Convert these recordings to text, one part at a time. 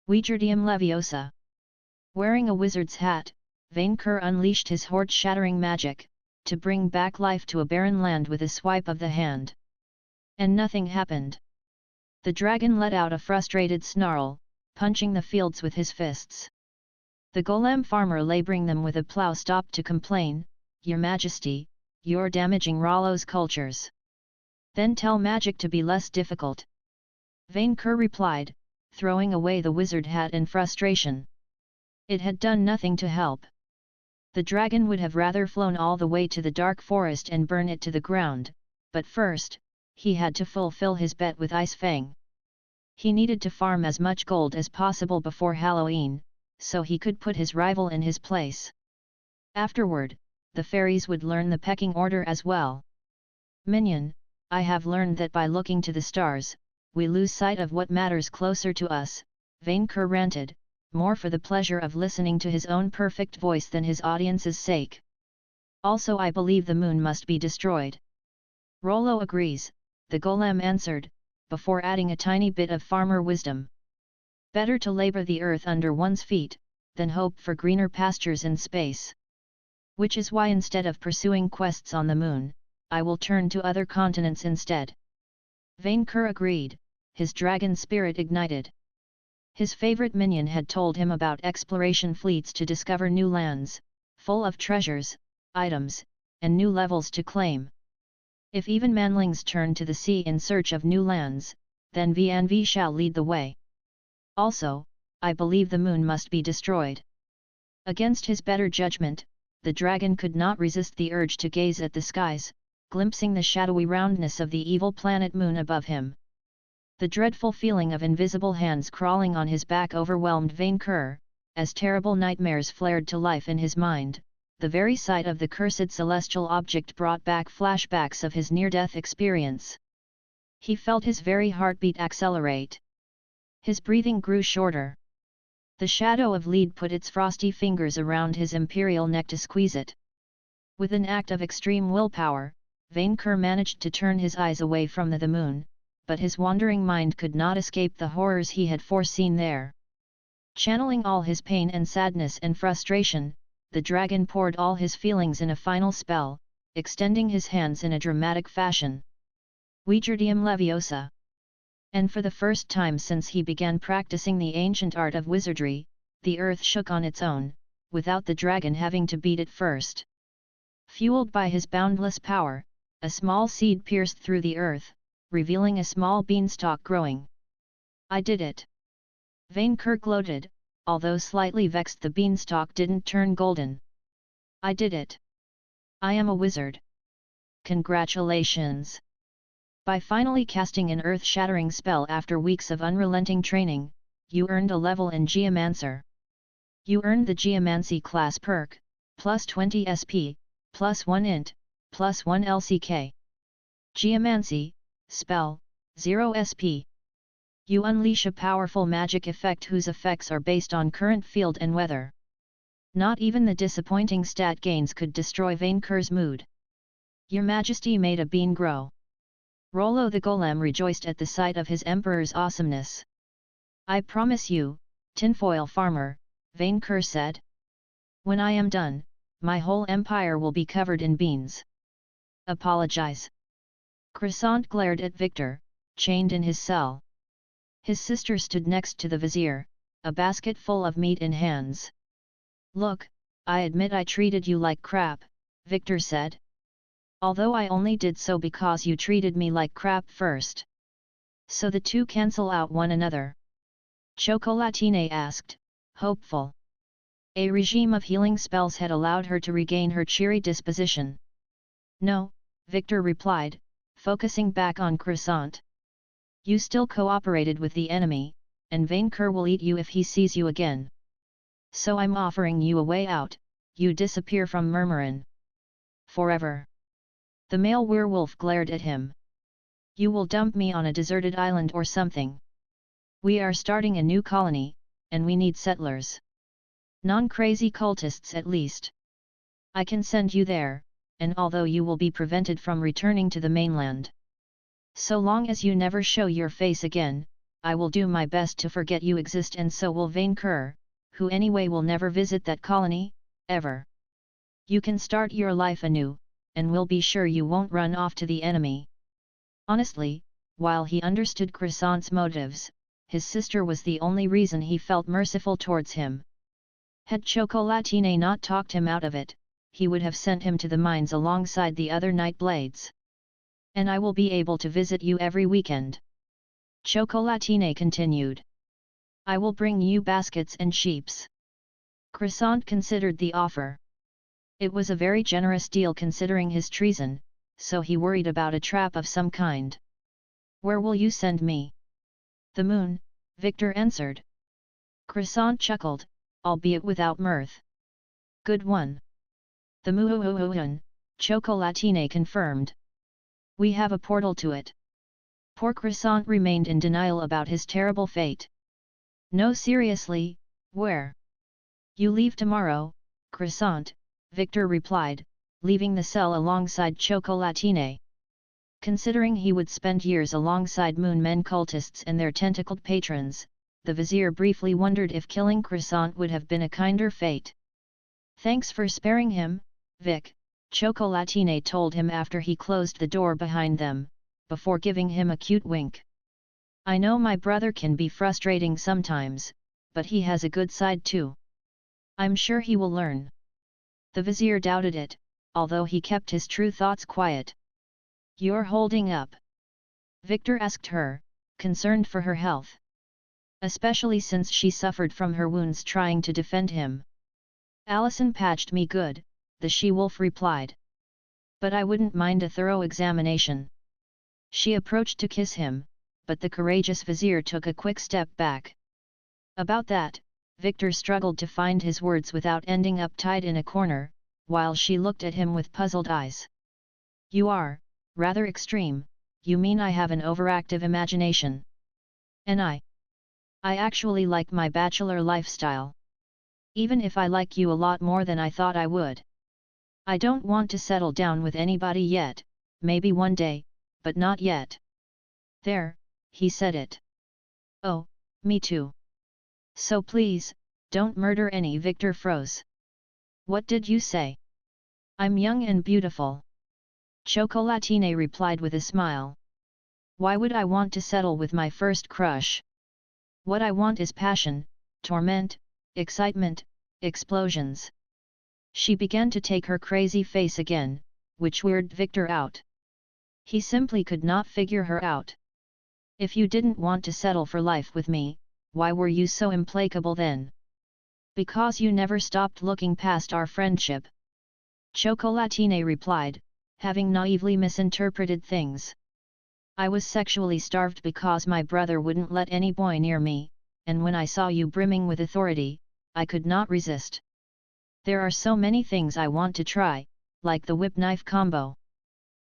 Wingardium Leviosa. Wearing a wizard's hat, Vainqueur unleashed his hoard-shattering magic, to bring back life to a barren land with a swipe of the hand. And nothing happened. The dragon let out a frustrated snarl, punching the fields with his fists. The golem farmer laboring them with a plough stopped to complain, "Your Majesty, you're damaging Rollo's cultures. Then tell magic to be less difficult." Vainqueur replied, throwing away the wizard hat in frustration. It had done nothing to help. The dragon would have rather flown all the way to the dark forest and burn it to the ground, but first, he had to fulfill his bet with Ice Fang. He needed to farm as much gold as possible before Halloween, so he could put his rival in his place. Afterward, the fairies would learn the pecking order as well. "Minion, I have learned that by looking to the stars, we lose sight of what matters closer to us," Vainqueur ranted, more for the pleasure of listening to his own perfect voice than his audience's sake. "Also, I believe the moon must be destroyed." "Rollo agrees," the golem answered, before adding a tiny bit of farmer wisdom. "Better to labor the earth under one's feet, than hope for greener pastures in space. Which is why instead of pursuing quests on the moon, I will turn to other continents instead." Vainqueur agreed, his dragon spirit ignited. His favorite minion had told him about exploration fleets to discover new lands, full of treasures, items, and new levels to claim. If even manlings turn to the sea in search of new lands, then VNV shall lead the way. Also, I believe the moon must be destroyed. Against his better judgment, the dragon could not resist the urge to gaze at the skies, glimpsing the shadowy roundness of the evil planet moon above him. The dreadful feeling of invisible hands crawling on his back overwhelmed Vainqueur, as terrible nightmares flared to life in his mind. The very sight of the cursed celestial object brought back flashbacks of his near-death experience. He felt his very heartbeat accelerate. His breathing grew shorter. The shadow of lead put its frosty fingers around his imperial neck to squeeze it. With an act of extreme willpower, Vainqueur managed to turn his eyes away from the moon, but his wandering mind could not escape the horrors he had foreseen there. Channeling all his pain and sadness and frustration, the dragon poured all his feelings in a final spell, extending his hands in a dramatic fashion. Wingardium Leviosa. And for the first time since he began practicing the ancient art of wizardry, the earth shook on its own, without the dragon having to beat it first. Fueled by his boundless power, a small seed pierced through the earth, revealing a small beanstalk growing. "I did it!" Vainqueur gloated, although slightly vexed the beanstalk didn't turn golden. "I did it! I am a wizard! Congratulations!" By finally casting an earth-shattering spell after weeks of unrelenting training, you earned a level in Geomancer. You earned the Geomancy class perk, plus 20 SP, plus 1 int, plus 1 LCK. Geomancy, spell, 0 SP. You unleash a powerful magic effect whose effects are based on current field and weather. Not even the disappointing stat gains could destroy Vainqueur's mood. Your Majesty made a bean grow. Rollo the Golem rejoiced at the sight of his emperor's awesomeness. "I promise you, tinfoil farmer," Vainqueur said. "When I am done, my whole empire will be covered in beans." "Apologize." Croissant glared at Victor, chained in his cell. His sister stood next to the vizier, a basket full of meat in hands. "Look, I admit I treated you like crap," Victor said. "Although I only did so because you treated me like crap first. So the two cancel out one another?" Chocolatine asked, hopeful. A regime of healing spells had allowed her to regain her cheery disposition. "No," Victor replied, focusing back on Croissant. "You still cooperated with the enemy, and Vainqueur will eat you if he sees you again. So I'm offering you a way out, you disappear from Murmurin. Forever." The male werewolf glared at him. "You will dump me on a deserted island or something. We are starting a new colony, and we need settlers. Non-crazy cultists at least. I can send you there, and although you will be prevented from returning to the mainland. So long as you never show your face again, I will do my best to forget you exist, and so will Vainqueur, who anyway will never visit that colony, ever. You can start your life anew, and we'll be sure you won't run off to the enemy." Honestly, while he understood Croissant's motives, his sister was the only reason he felt merciful towards him. Had Chocolatine not talked him out of it, he would have sent him to the mines alongside the other Nightblades. "And I will be able to visit you every weekend," Chocolatine continued. "I will bring you baskets and sheeps." Croissant considered the offer. It was a very generous deal considering his treason, so he worried about a trap of some kind. "Where will you send me?" "The moon," Victor answered. Croissant chuckled, albeit without mirth. "Good one." "The moon," Chocolatine confirmed. "We have a portal to it." Poor Croissant remained in denial about his terrible fate. "No, seriously, where?" "You leave tomorrow, Croissant," Victor replied, leaving the cell alongside Chocolatine. Considering he would spend years alongside Moon Men cultists and their tentacled patrons, the vizier briefly wondered if killing Croissant would have been a kinder fate. "Thanks for sparing him, Vic," Chocolatine told him after he closed the door behind them, before giving him a cute wink. "I know my brother can be frustrating sometimes, but he has a good side too. I'm sure he will learn." The vizier doubted it, although he kept his true thoughts quiet. "You're holding up?" Victor asked her, concerned for her health. Especially since she suffered from her wounds trying to defend him. "Allison patched me good," the she-wolf replied. "But I wouldn't mind a thorough examination." She approached to kiss him, but the courageous vizier took a quick step back. "About that," Victor struggled to find his words without ending up tied in a corner, while she looked at him with puzzled eyes. "You are, rather extreme. You mean I have an overactive imagination?" "And I actually like my bachelor lifestyle. Even if I like you a lot more than I thought I would. I don't want to settle down with anybody yet, maybe one day, but not yet." "There, he said it." "Oh, me too. So please, don't murder any." Victor froze. "What did you say?" "I'm young and beautiful," Chocolatine replied with a smile. "Why would I want to settle with my first crush? What I want is passion, torment, excitement, explosions." She began to take her crazy face again, which weirded Victor out. He simply could not figure her out. "If you didn't want to settle for life with me, why were you so implacable then?" "Because you never stopped looking past our friendship," Chocolatine replied, having naively misinterpreted things. "I was sexually starved because my brother wouldn't let any boy near me, and when I saw you brimming with authority, I could not resist. There are so many things I want to try, like the whip-knife combo."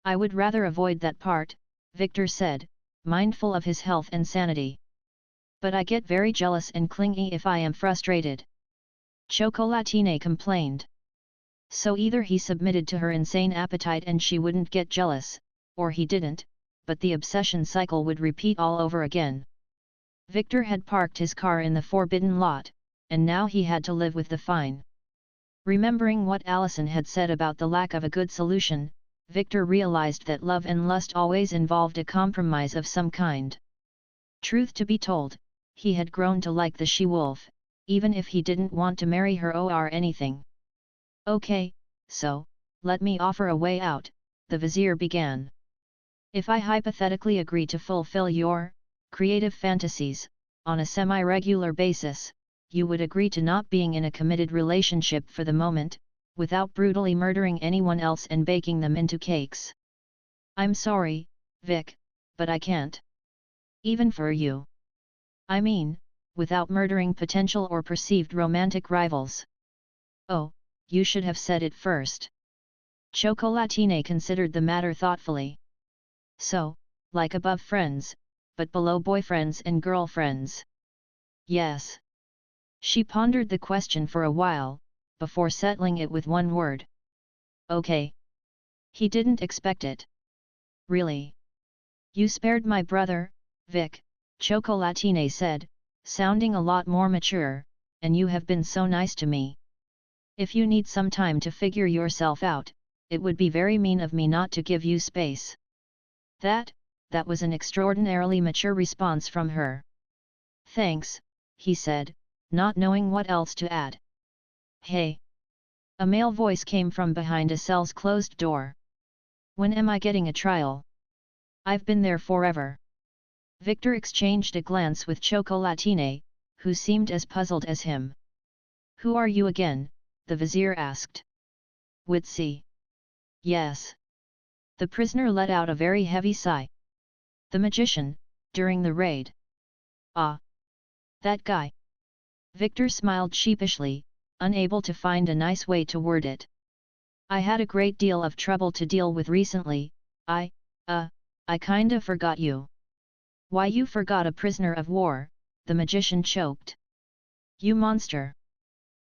"I would rather avoid that part," Victor said, mindful of his health and sanity. "But I get very jealous and clingy if I am frustrated," Chocolatine complained. So either he submitted to her insane appetite and she wouldn't get jealous, or he didn't, but the obsession cycle would repeat all over again. Victor had parked his car in the forbidden lot, and now he had to live with the fine. Remembering what Allison had said about the lack of a good solution, Victor realized that love and lust always involved a compromise of some kind. Truth to be told, he had grown to like the she-wolf, even if he didn't want to marry her or anything. "Okay, so, let me offer a way out," the vizier began. "If I hypothetically agree to fulfill your creative fantasies on a semi-regular basis, you would agree to not being in a committed relationship for the moment, without brutally murdering anyone else and baking them into cakes." "I'm sorry, Vic, but I can't. Even for you. I mean, without murdering potential or perceived romantic rivals." "Oh, you should have said it first." Chocolatine considered the matter thoughtfully. "So, like above friends, but below boyfriends and girlfriends?" "Yes." She pondered the question for a while, before settling it with one word. "Okay." He didn't expect it. "Really? You spared my brother, Vic, Chocolatine said, sounding a lot more mature, and you have been so nice to me. If you need some time to figure yourself out, it would be very mean of me not to give you space. That was an extraordinarily mature response from her. Thanks, he said, not knowing what else to add. Hey! A male voice came from behind a cell's closed door. When am I getting a trial? I've been there forever. Victor exchanged a glance with Chocolatine, who seemed as puzzled as him. Who are you again? The vizier asked. Witsy. Yes. The prisoner let out a very heavy sigh. The magician, during the raid. Ah. That guy. Victor smiled sheepishly, unable to find a nice way to word it. I had a great deal of trouble to deal with recently. I kinda forgot you. Why, you forgot a prisoner of war? The magician choked. You monster.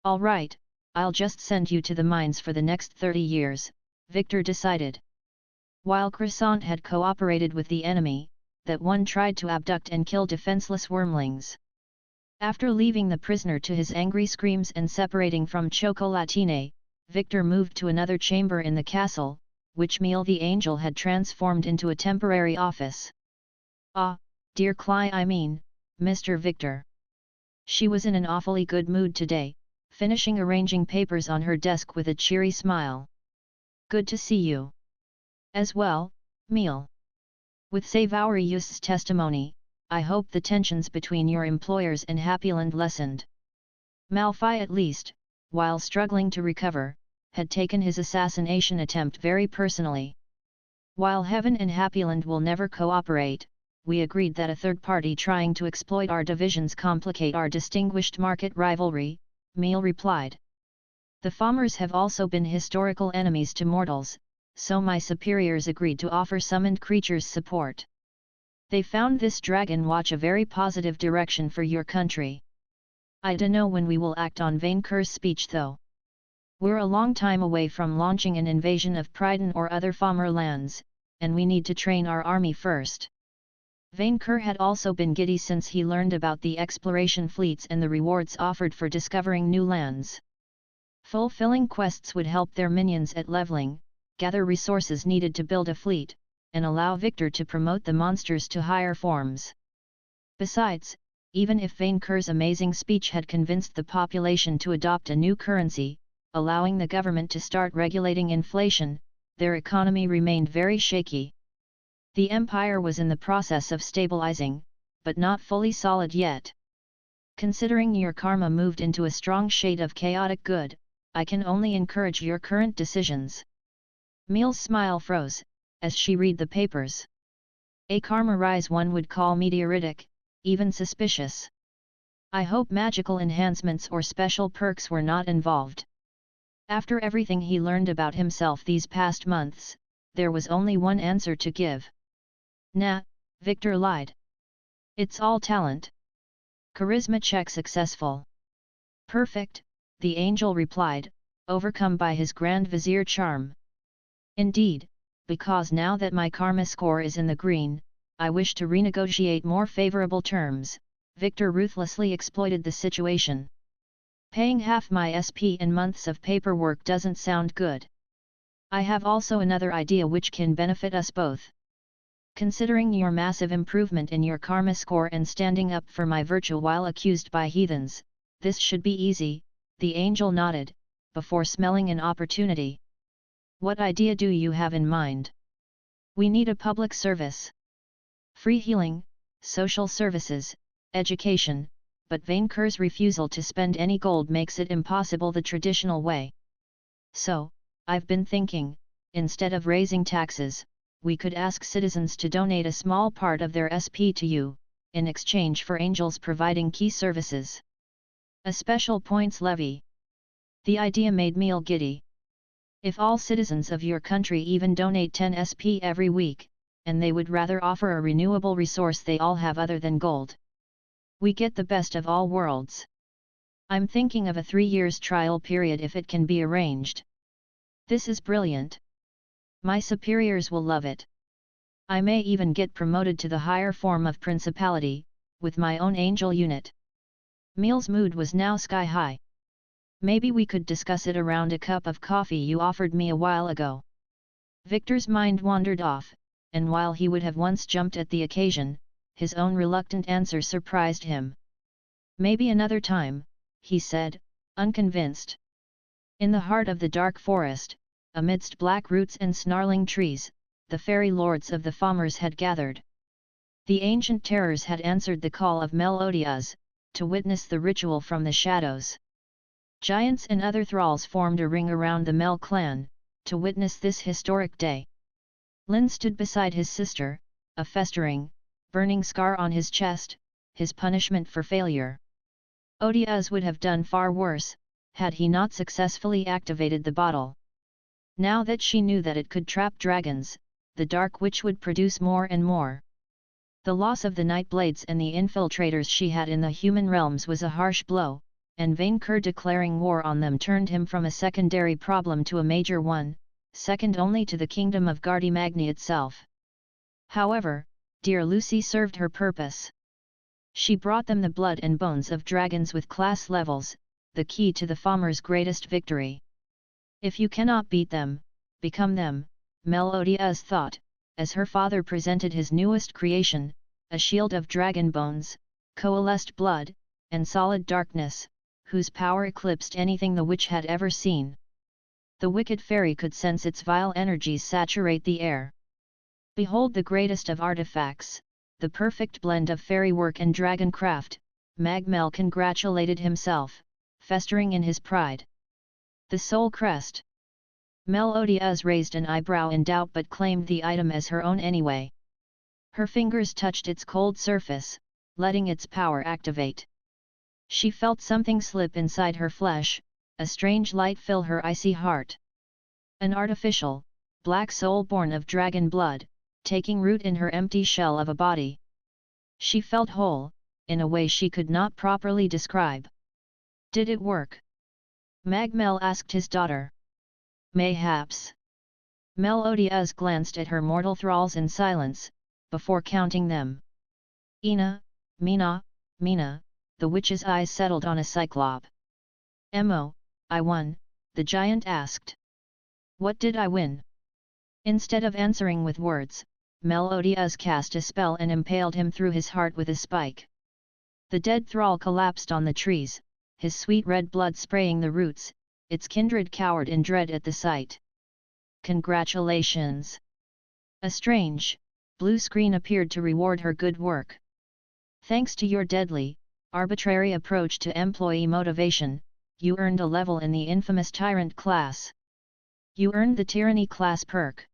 All right, I'll just send you to the mines for the next 30 years, Victor decided. While Croissant had cooperated with the enemy, that one tried to abduct and kill defenseless wormlings. After leaving the prisoner to his angry screams and separating from Chocolatine, Victor moved to another chamber in the castle, which Miel the angel had transformed into a temporary office. Ah, dear Mr. Victor. She was in an awfully good mood today, finishing arranging papers on her desk with a cheery smile. Good to see you. As well, Miel. With Savoureus's testimony, I hope the tensions between your employers and Happyland lessened. Malfoy, at least, while struggling to recover, had taken his assassination attempt very personally. While Heaven and Happyland will never cooperate, we agreed that a third party trying to exploit our divisions complicate our distinguished market rivalry, Miel replied. The Fommers have also been historical enemies to mortals, so my superiors agreed to offer summoned creatures support. They found this dragon watch a very positive direction for your country. I dunno when we will act on Vainqueur's speech though. We're a long time away from launching an invasion of Pryden or other Fommer lands, and we need to train our army first. Vainqueur had also been giddy since he learned about the exploration fleets and the rewards offered for discovering new lands. Fulfilling quests would help their minions at leveling, gather resources needed to build a fleet, and allow Victor to promote the monsters to higher forms. Besides, even if Vainqueur's amazing speech had convinced the population to adopt a new currency, allowing the government to start regulating inflation, their economy remained very shaky. The empire was in the process of stabilizing, but not fully solid yet. Considering your karma moved into a strong shade of chaotic good, I can only encourage your current decisions. Miel's smile froze, as she read the papers. A karma rise one would call meteoritic, even suspicious. I hope magical enhancements or special perks were not involved. After everything he learned about himself these past months, there was only one answer to give. Nah, Victor lied. It's all talent. Charisma check successful. Perfect, the angel replied, overcome by his Grand Vizier charm. Indeed, because now that my karma score is in the green, I wish to renegotiate more favorable terms. Victor ruthlessly exploited the situation. Paying half my SP in months of paperwork doesn't sound good. I have also another idea which can benefit us both. Considering your massive improvement in your karma score and standing up for my virtue while accused by heathens, this should be easy, the angel nodded, before smelling an opportunity. What idea do you have in mind? We need a public service. Free healing, social services, education, but Vainqueur's refusal to spend any gold makes it impossible the traditional way. So, I've been thinking, instead of raising taxes, we could ask citizens to donate a small part of their SP to you, in exchange for angels providing key services. A special points levy. The idea made Miel giddy. If all citizens of your country even donate 10 SP every week, and they would rather offer a renewable resource they all have other than gold. We get the best of all worlds. I'm thinking of a 3 years trial period if it can be arranged. This is brilliant. My superiors will love it. I may even get promoted to the higher form of principality, with my own angel unit. Meal's mood was now sky high. Maybe we could discuss it around a cup of coffee you offered me a while ago. Victor's mind wandered off, and while he would have once jumped at the occasion, his own reluctant answer surprised him. Maybe another time, he said, unconvinced. In the heart of the dark forest, amidst black roots and snarling trees, the fairy lords of the farmers had gathered. The ancient terrors had answered the call of Melodias, to witness the ritual from the shadows. Giants and other thralls formed a ring around the Mel clan, to witness this historic day. Lin stood beside his sister, a festering, burning scar on his chest, his punishment for failure. Odiaz would have done far worse, had he not successfully activated the bottle. Now that she knew that it could trap dragons, the Dark Witch would produce more and more. The loss of the Nightblades and the infiltrators she had in the human realms was a harsh blow, and Vainqueur declaring war on them turned him from a secondary problem to a major one, second only to the kingdom of Gardimagny itself. However, dear Lucy served her purpose. She brought them the blood and bones of dragons with class levels, the key to the farmer's greatest victory. If you cannot beat them, become them, Melodia's thought, as her father presented his newest creation, a shield of dragon bones, coalesced blood, and solid darkness, whose power eclipsed anything the witch had ever seen. The wicked fairy could sense its vile energies saturate the air. Behold the greatest of artifacts, the perfect blend of fairy work and dragon craft, Magmel congratulated himself, festering in his pride. The soul crest. Melodiaz raised an eyebrow in doubt but claimed the item as her own anyway. Her fingers touched its cold surface, letting its power activate. She felt something slip inside her flesh, a strange light fill her icy heart. An artificial, black soul born of dragon blood, taking root in her empty shell of a body. She felt whole, in a way she could not properly describe. Did it work? Magmel asked his daughter. Mayhaps. Melodiaz glanced at her mortal thralls in silence, before counting them. Ina, Mina, Mina, the witch's eyes settled on a cyclop. Mo, I won, the giant asked. What did I win? Instead of answering with words, Melodiaz cast a spell and impaled him through his heart with a spike. The dead thrall collapsed on the trees, his sweet red blood spraying the roots, its kindred cowered in dread at the sight. Congratulations! A strange, blue screen appeared to reward her good work. Thanks to your deadly, arbitrary approach to employee motivation, you earned a level in the infamous Tyrant class. You earned the Tyranny class perk.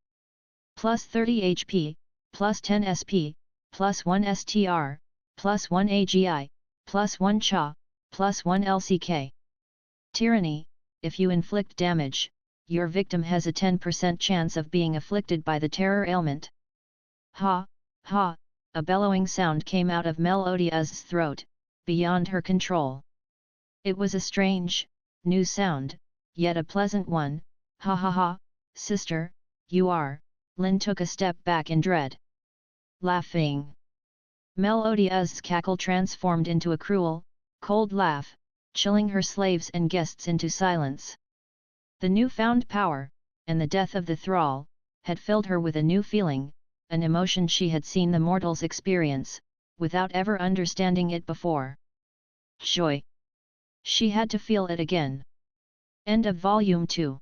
Plus 30 HP, plus 10 SP, plus 1 STR, plus 1 AGI, plus 1 CHA, plus 1 LCK. Tyranny, if you inflict damage, your victim has a 10% chance of being afflicted by the terror ailment. Ha, ha, a bellowing sound came out of Melodia's throat, beyond her control. It was a strange, new sound, yet a pleasant one. Ha ha ha, sister, you are. Lin took a step back in dread. Laughing. Melodia's cackle transformed into a cruel, cold laugh, chilling her slaves and guests into silence. The newfound power, and the death of the thrall, had filled her with a new feeling, an emotion she had seen the mortals experience, without ever understanding it before. Joy. She had to feel it again. End of Volume 2.